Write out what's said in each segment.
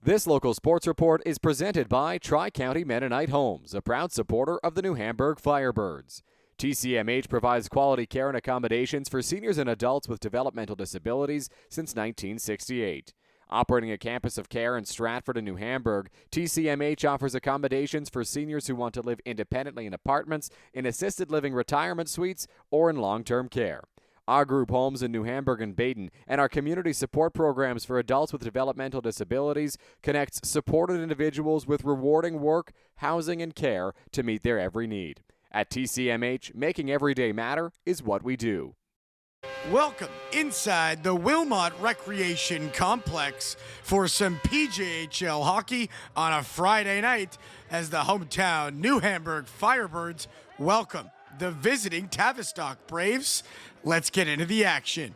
This local sports report is presented by Tri County Mennonite Homes, a proud supporter of the new Hamburg Firebirds. TCMH provides quality care and accommodations for seniors and adults with developmental disabilities since 1968. Operating a campus of care in Stratford and New Hamburg, TCMH offers accommodations for seniors who want to live independently in apartments, in assisted living retirement suites, or in long-term care. Our group homes in New Hamburg and Baden and our community support programs for adults with developmental disabilities connects supported individuals with rewarding work, housing, and care to meet their every need. At TCMH, making every day matter is what we do. Welcome inside the Wilmot Recreation Complex for some PJHL hockey on a Friday night as the hometown New Hamburg Firebirds welcome the visiting Tavistock Braves. Let's get into the action.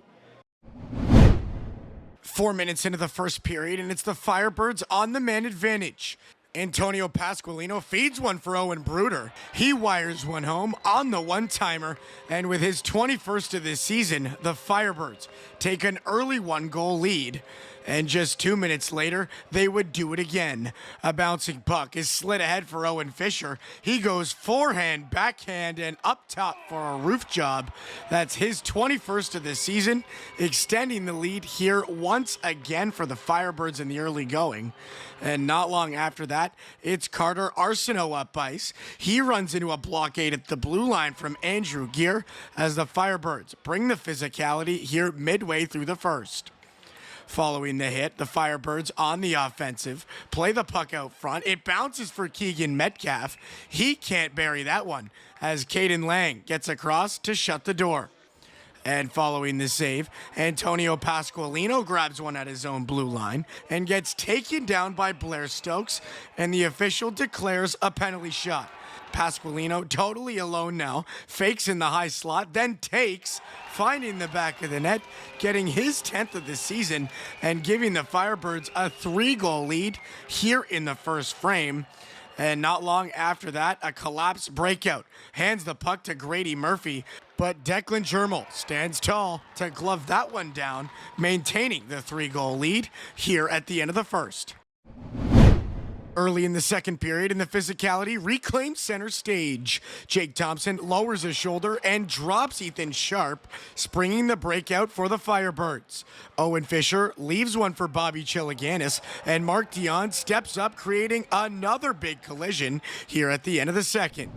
4 minutes into the first period, and it's the Firebirds on the man advantage. Antonio Pasqualino feeds one for Owen Bruder. He wires one home on the one-timer, and with his 21st of this season, the Firebirds take an early one-goal lead. And just 2 minutes later, they would do it again. A bouncing puck is slid ahead for Owen Fisher. He goes forehand, backhand, and up top for a roof job. That's his 21st of the season, extending the lead here once again for the Firebirds in the early going. And not long after that, it's Carter Arsenault up ice. He runs into a blockade at the blue line from Andrew Gear as the Firebirds bring the physicality here midway through the first. Following the hit, the Firebirds on the offensive play the puck out front. It bounces for Keegan Metcalf. He can't bury that one as Caden Lang gets across to shut the door. And following the save, Antonio Pasqualino grabs one at his own blue line and gets taken down by Blair Stokes, and the official declares a penalty shot. Pasqualino, totally alone now, fakes in the high slot, then takes, finding the back of the net, getting his 10th of the season, and giving the Firebirds a 3-goal lead here in the first frame. And not long after that, a collapse breakout hands the puck to Grady Murphy, but Declan Germel stands tall to glove that one down, maintaining the 3-goal lead here at the end of the first. Early in the second period, and the physicality reclaims center stage. Jake Thompson lowers his shoulder and drops Ethan Sharp, springing the breakout for the Firebirds. Owen Fisher leaves one for Bobby Chiliganis, and Mark Dion steps up, creating another big collision here at the end of the second.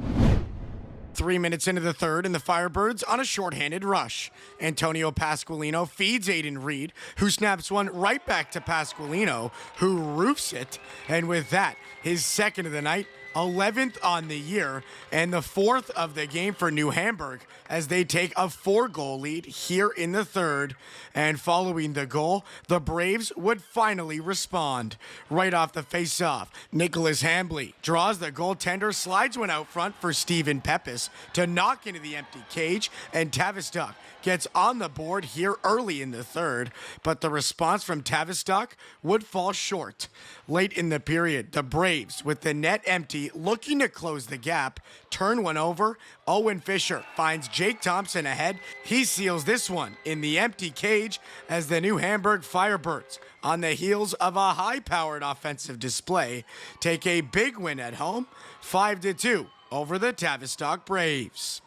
3 minutes into the third, and the Firebirds on a shorthanded rush. Antonio Pasqualino feeds Aiden Reed, who snaps one right back to Pasqualino, who roofs it. And with that, his second of the night, 11th on the year, and the 4th of the game for New Hamburg as they take a 4-goal lead here in the third. And following the goal, the Braves would finally respond. Right off the face-off, Nicholas Hambley draws the goaltender, slides one out front for Stephen Pepis to knock into the empty cage, and Tavistock gets on the board here early in the third, but the response from Tavistock would fall short. Late in the period, the Braves, with the net empty, looking to close the gap, turn one over. Owen Fisher finds Jake Thompson ahead. He seals this one in the empty cage as the New Hamburg Firebirds, on the heels of a high-powered offensive display, take a big win at home, 5-2 over the Tavistock Braves.